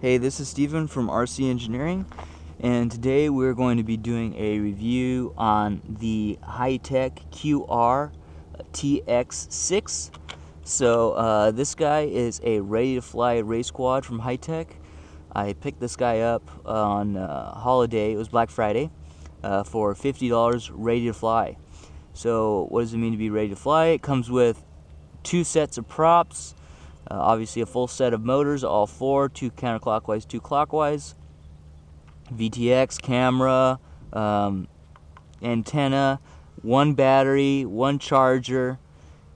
Hey, this is Steven from RC Engineering, and today we're going to be doing a review on the Hitec QR TX6. So this guy is a ready-to-fly race quad from Hitec. I picked this guy up on holiday, it was Black Friday, for $50 ready to fly. So what does it mean to be ready to fly? It comes with 2 sets of props. Obviously a full set of motors, all 4, 2 counterclockwise, 2 clockwise, VTX, camera, antenna, 1 battery, 1 charger,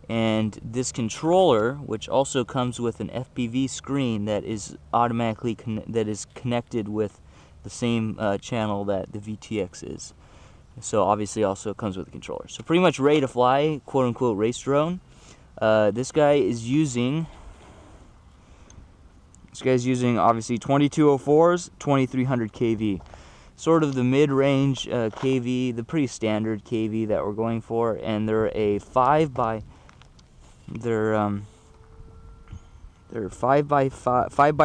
and this controller, which also comes with an FPV screen that is automatically connected with the same channel that the VTX is. So obviously also comes with a controller. So pretty much ready to fly, quote unquote race drone. This guy is using obviously 2204s, 2300 kV. Sort of the mid-range kV, the pretty standard kV that we're going for, and they're a 5 by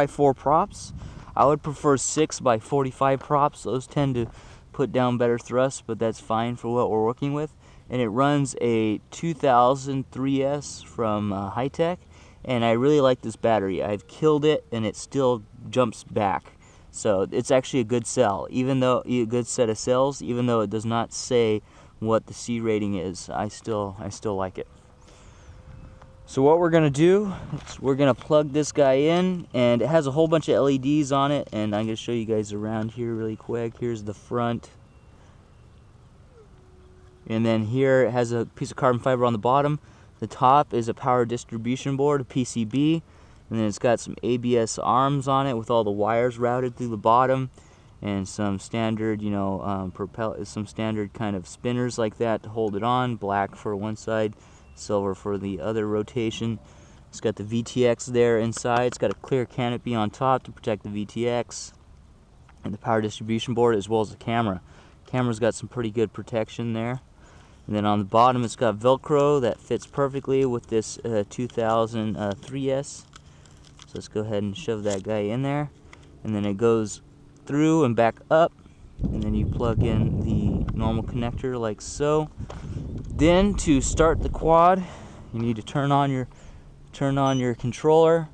4 props. I would prefer 6 by 45 props. Those tend to put down better thrust, but that's fine for what we're working with. And it runs a 2003S from Hitec. And I really like this battery. I've killed it and it still jumps back. So it's actually a good cell, even though a good set of cells, even though it does not say what the C rating is. I still like it. So what we're gonna do is we're gonna plug this guy in, and it has a whole bunch of LEDs on it, and I'm gonna show you guys around here really quick. Here's the front. And then here it has a piece of carbon fiber on the bottom. The top is a power distribution board, a PCB, and then it's got some ABS arms on it with all the wires routed through the bottom, and some standard, some standard kind of spinners like that to hold it on. Black for one side, silver for the other rotation. It's got the VTX there inside. It's got a clear canopy on top to protect the VTX and the power distribution board, as well as the camera. Camera's got some pretty good protection there. And then on the bottom it's got Velcro that fits perfectly with this 2003S. So let's go ahead and shove that guy in there. And then it goes through and back up. And then you plug in the normal connector like so. Then to start the quad, you need to turn on your controller,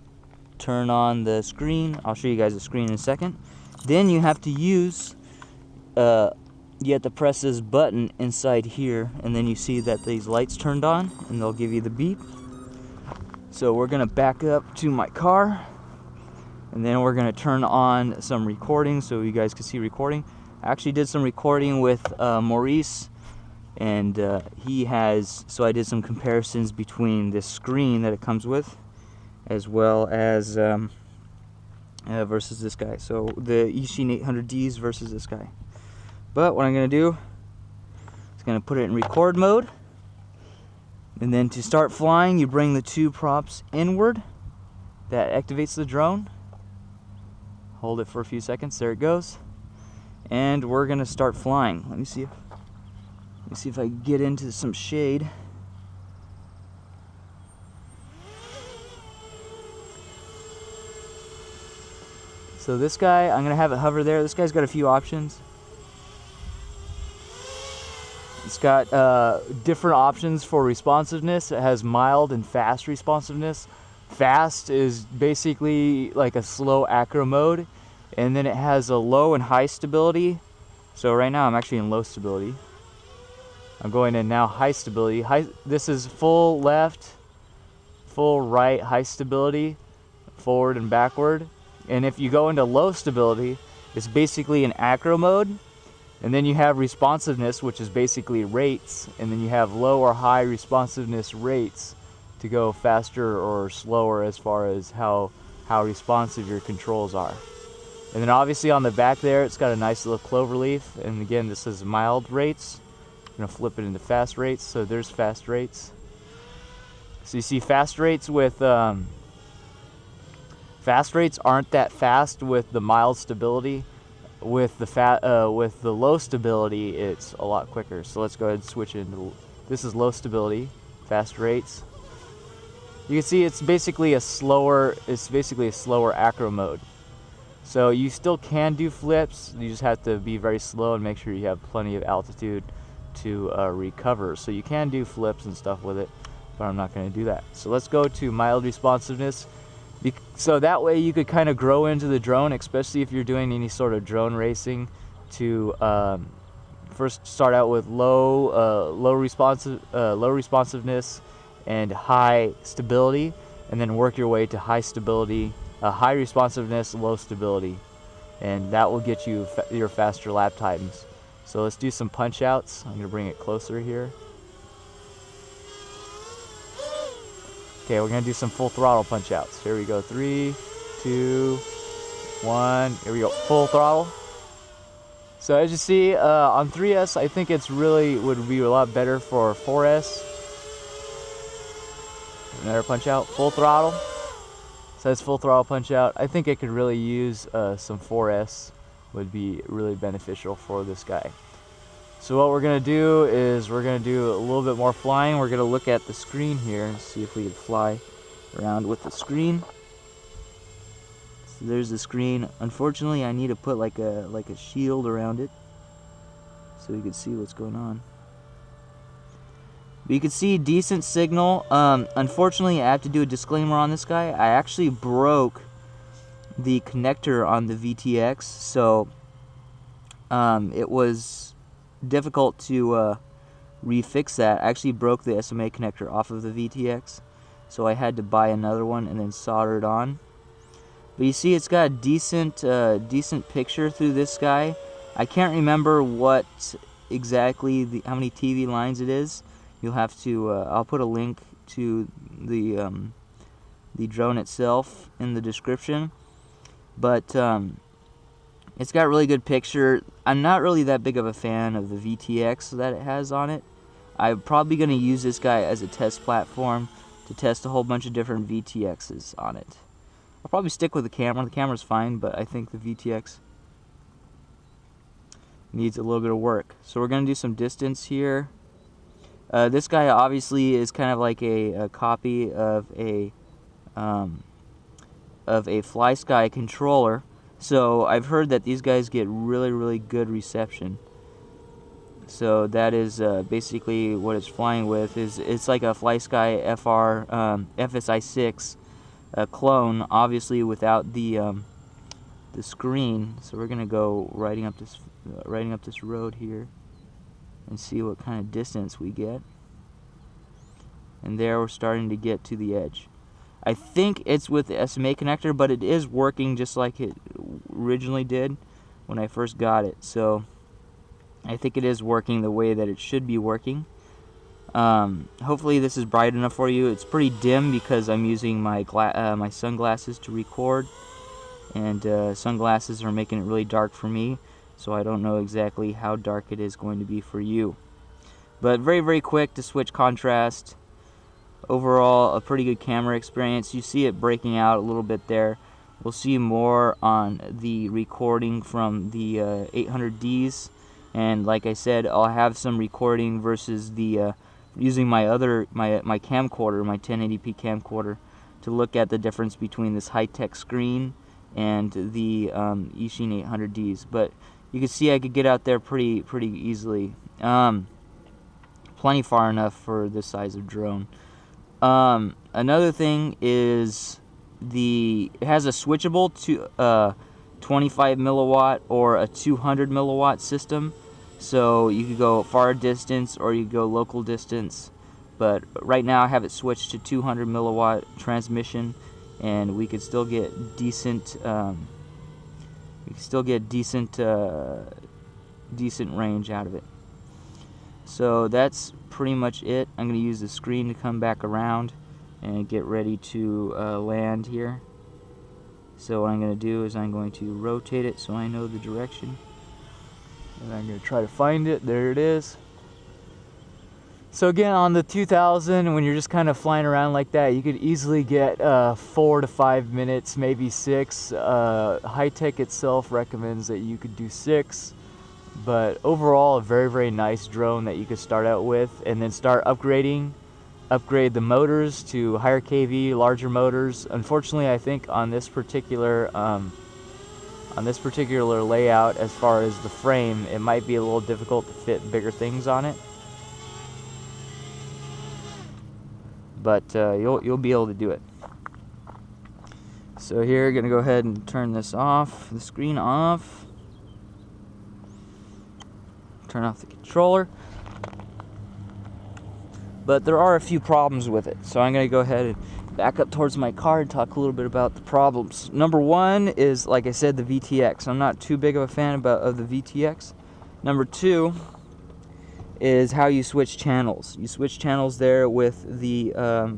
turn on the screen. I'll show you guys the screen in a second. Then you have to use you have to press this button inside here, and then you see that these lights turned on and they'll give you the beep. So we're gonna back up to my car, and then we're gonna turn on some recording so you guys can see recording. I actually did some recording with Maurice, and so I did some comparisons between this screen that it comes with as well as versus this guy. So the Eachine 800Ds versus this guy. But what I'm going to do is going to put it in record mode, and then to start flying you bring the 2 props inward. That activates the drone. Hold it for a few seconds. There it goes. And we're going to start flying. Let me see if I can get into some shade. So this guy, I'm going to have it hover there. This guy's got a few options. It's got different options for responsiveness. It has mild and fast responsiveness. Fast is basically like a slow acro mode, and then it has a low and high stability. So right now I'm actually in low stability. I'm going in now high stability. This is full left, full right, high stability, forward and backward. And if you go into low stability, it's basically an acro mode. And then you have responsiveness, which is basically rates, and then you have low or high responsiveness rates to go faster or slower as far as how responsive your controls are. And then obviously on the back there, it's got a nice little clover leaf, and again, this is mild rates. I'm going to flip it into fast rates, so there's fast rates. So you see fast rates with, fast rates aren't that fast with the mild stability. With the low stability, it's a lot quicker. So let's go ahead and switch it into, this is low stability, fast rates. You can see it's basically a slower acro mode. So you still can do flips, you just have to be very slow and make sure you have plenty of altitude to recover. So you can do flips and stuff with it, but I'm not going to do that. So let's go to mild responsiveness. So that way you could kind of grow into the drone, especially if you're doing any sort of drone racing, to first start out with low responsiveness and high stability, and then work your way to high stability, high responsiveness, low stability, and that will get you your faster lap times. So let's do some punch outs. I'm gonna bring it closer here. Okay, we're gonna do some full throttle punch outs. Here we go, 3, 2, 1, here we go, full throttle. So as you see, on 3S, I think it's really would be a lot better for 4S. Another punch out, full throttle. So that's full throttle punch out. I think it could really use some 4S, would be really beneficial for this guy. So what we're gonna do is we're gonna do a little bit more flying. We're gonna look at the screen here and see if we can fly around with the screen. So there's the screen. Unfortunately, I need to put like a shield around it so you can see what's going on. But you can see decent signal. Unfortunately, I have to do a disclaimer on this guy. I actually broke the connector on the VTX, so it was difficult to refix that. I actually broke the SMA connector off of the VTX, so I had to buy another one and then solder it on. But you see, it's got a decent picture through this guy. I can't remember what exactly how many TV lines it is. You'll have to. I'll put a link to the drone itself in the description. But it's got a really good picture. I'm not really that big of a fan of the VTX that it has on it. I'm probably going to use this guy as a test platform to test a whole bunch of different VTXs on it. I'll probably stick with the camera. The camera's fine, but I think the VTX needs a little bit of work. So we're going to do some distance here. This guy obviously is kind of like a copy of a FlySky controller. So I've heard that these guys get really good reception. So that is basically what it's flying with. It's like a FlySky FR FSI6 clone, obviously without the screen. So we're gonna go riding up this road here and see what kind of distance we get. And there we're starting to get to the edge. I think it's with the SMA connector, but it is working just like it originally did when I first got it. So I think it is working the way that it should be working. Hopefully this is bright enough for you. It's pretty dim because I'm using my my sunglasses to record, and sunglasses are making it really dark for me. So I don't know exactly how dark it is going to be for you. But very quick to switch contrast. Overall, a pretty good camera experience. You see it breaking out a little bit there. We'll see more on the recording from the 800Ds, and like I said, I'll have some recording versus the using my camcorder, my 1080p camcorder, to look at the difference between this Hitec screen and the Eachine 800Ds. But you can see I could get out there pretty easily, plenty far enough for this size of drone. Another thing is it has a switchable to 25 milliwatt or a 200 milliwatt system, so you could go far distance or you could go local distance. But right now I have it switched to 200 milliwatt transmission, and we could still get decent decent range out of it. So that's pretty much it. I'm going to use the screen to come back around and get ready to land here. So what I'm going to do is I'm going to rotate it so I know the direction, and I'm going to try to find it. There it is. So again, on the 2000, when you're just kind of flying around like that, you could easily get 4 to 5 minutes, maybe 6. Hitec itself recommends that you could do 6. But overall, a very nice drone that you could start out with, and then start upgrade the motors to higher kV, larger motors. Unfortunately, I think on this particular On this particular layout, as far as the frame, it might be a little difficult to fit bigger things on it, but you'll be able to do it. So here, gonna go ahead and turn this off, the screen off, turn off the controller. But there are a few problems with it, so I'm gonna go ahead and back up towards my car and talk a little bit about the problems. Number one is, like I said, the VTX. I'm not too big of a fan of the VTX. Number two is how you switch channels. You switch channels there with the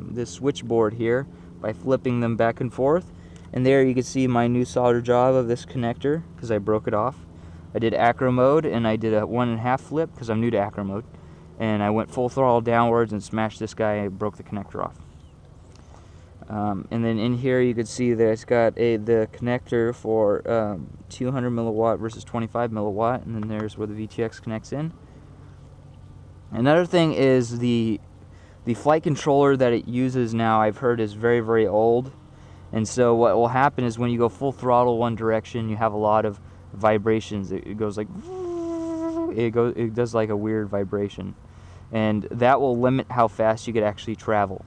this switchboard here by flipping them back and forth. And there you can see my new solder job of this connector because I broke it off. I did acro mode and I did a 1.5 flip because I'm new to acro mode. And I went full throttle downwards and smashed this guy and broke the connector off. And then in here you can see that it's got the connector for 200 milliwatt versus 25 milliwatt, and then there's where the VTX connects in. Another thing is the flight controller that it uses now, I've heard, is very, very old. And so what will happen is when you go full throttle one direction, you have a lot of vibrations. It goes like, it does like a weird vibration. And that will limit how fast you could actually travel.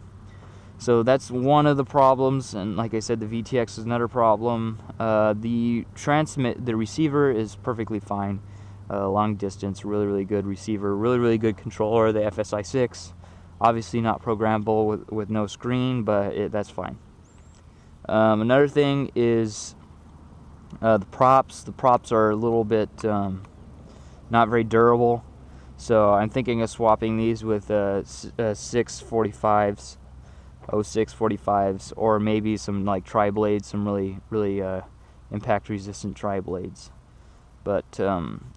So that's one of the problems, and like I said, the VTX is another problem. The receiver is perfectly fine. Long distance, really, really good receiver, really, really good controller, the FSI 6. Obviously not programmable with no screen, but that's fine. Another thing is the props. The props are a little bit not very durable. So I'm thinking of swapping these with 645s, 0645s, or maybe some like tri-blades, some really, really impact resistant tri-blades. But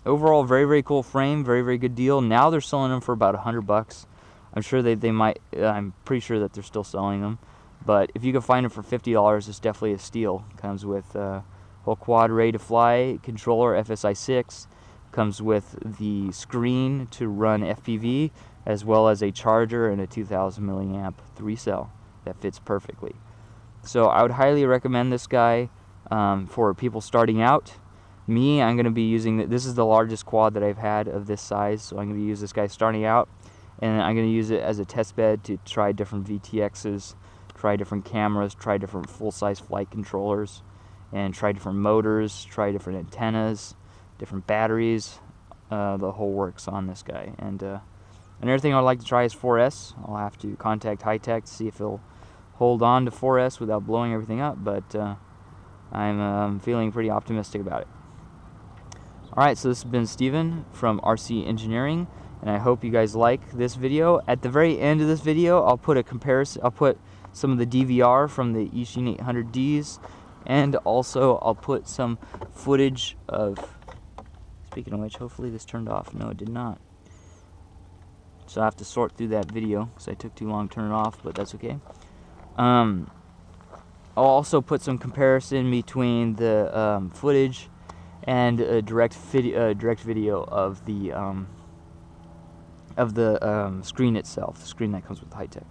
overall, very, very cool frame, very, very good deal. Now they're selling them for about $100. I'm sure they might. I'm pretty sure that they're still selling them. But if you can find them for $50, it's definitely a steal. Comes with whole quad ready to fly controller, FSI 6. Comes with the screen to run FPV, as well as a charger and a 2000 milliamp 3-cell that fits perfectly. So I would highly recommend this guy for people starting out. Me, I'm going to be using this is the largest quad that I've had of this size, so I'm going to use this guy starting out, and I'm going to use it as a test bed to try different VTXs, try different cameras, try different full-size flight controllers, and try different motors, try different antennas, different batteries, the whole works on this guy. And another thing I'd like to try is 4S. I'll have to contact Hitec to see if he'll hold on to 4S without blowing everything up, but I'm feeling pretty optimistic about it. Alright, so this has been Steven from RC Engineering, and I hope you guys like this video. At the very end of this video, I'll put a comparison. I'll put some of the DVR from the Eachine 800Ds, and also I'll put some footage of, speaking of which, hopefully this turned off. No, it did not. So I have to sort through that video because I took too long to turn it off, but that's okay. I'll also put some comparison between the footage and a direct video of the screen itself, the screen that comes with Hitec.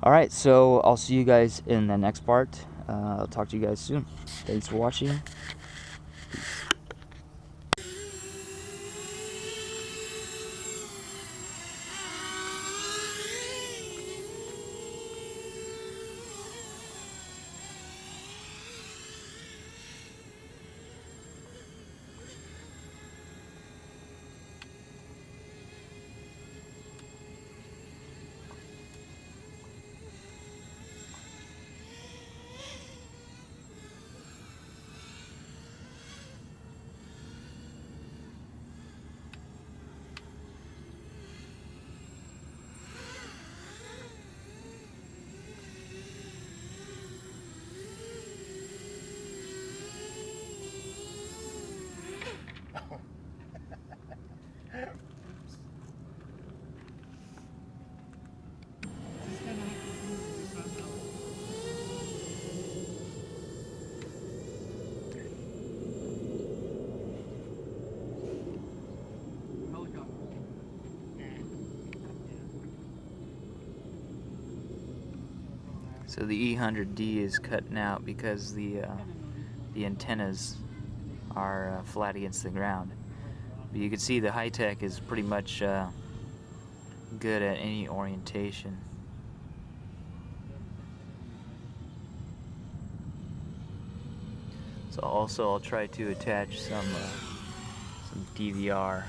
Alright, so I'll see you guys in the next part. I'll talk to you guys soon. Thanks for watching. So the E100D is cutting out because the the antennas are flat against the ground. But you can see the Hitec is pretty much good at any orientation. So also I'll try to attach some DVR.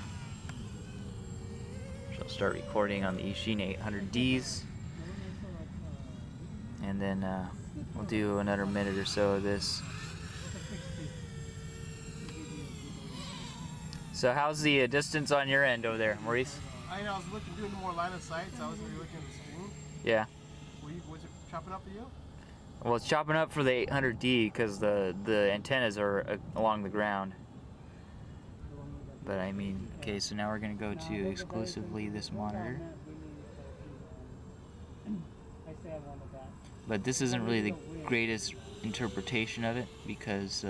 So I'll start recording on the Eachine 800Ds, and then we'll do another minute or so of this. So how's the distance on your end over there, Maurice? I was looking, doing more line of sight, so I was really looking at the screen. Yeah. Was it chopping up for you? Well, it's chopping up for the 800D because the antennas are along the ground. But I mean, okay, so now we're going to go to exclusively this monitor. But this isn't really the greatest interpretation of it because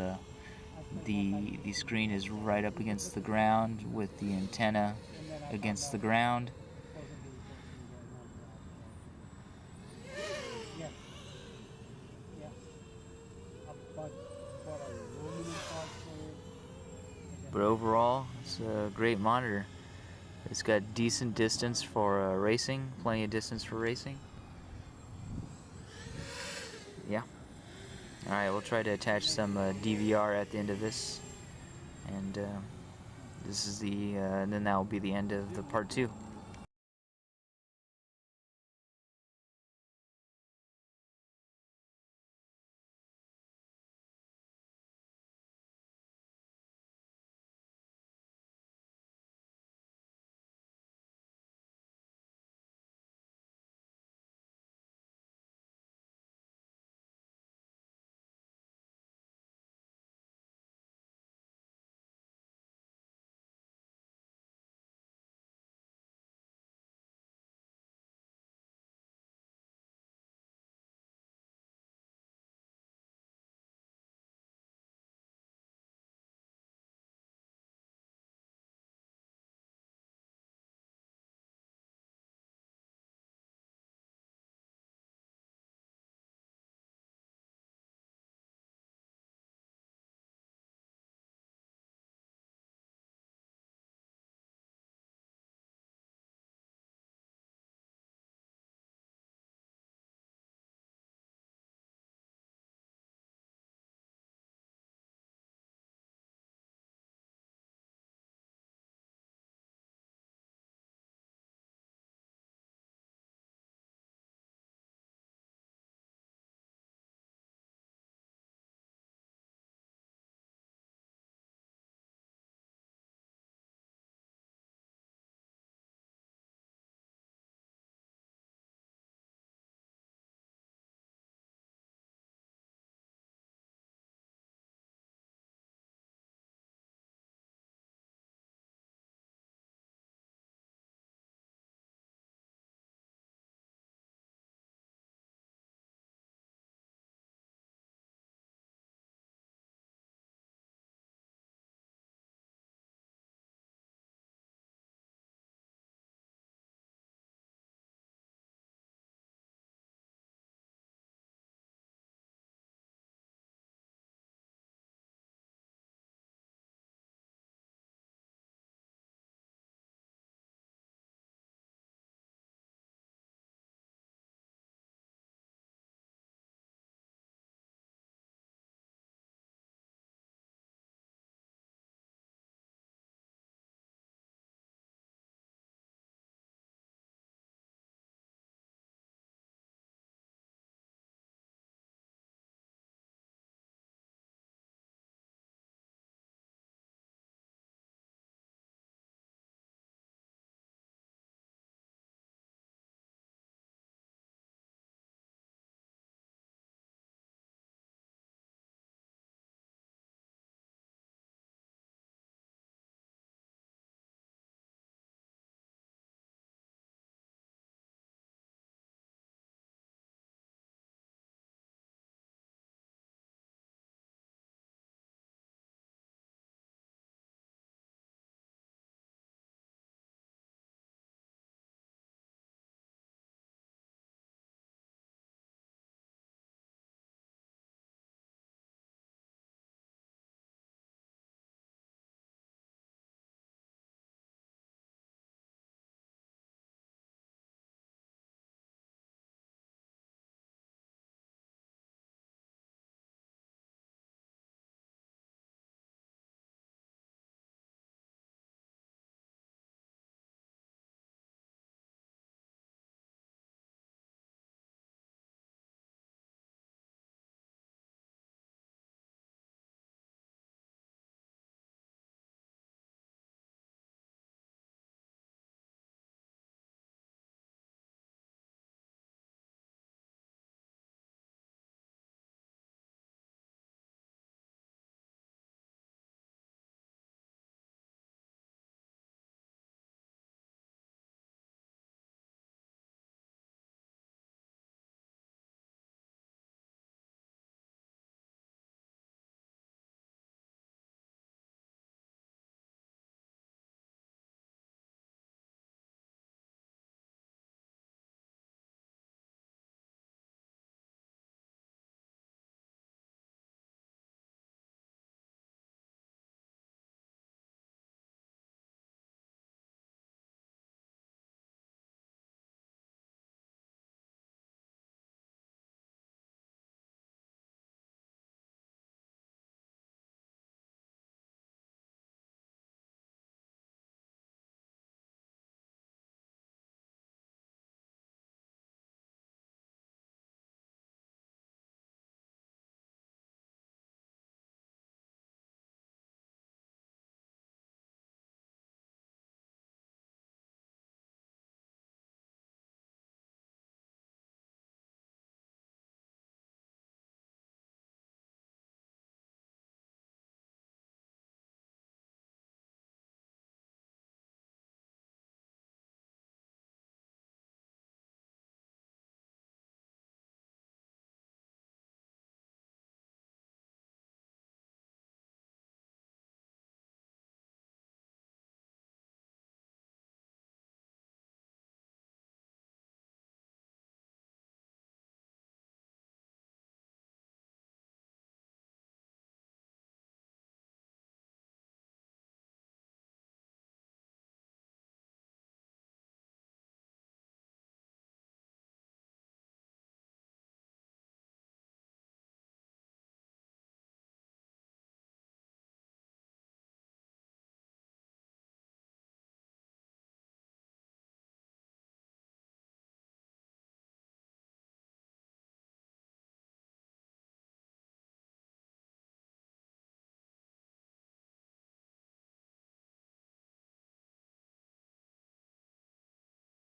the screen is right up against the ground with the antenna against the ground. But overall, it's a great monitor. It's got decent distance for racing, plenty of distance for racing. Yeah. Alright, we'll try to attach some DVR at the end of this. And this is and then that will be the end of the part 2.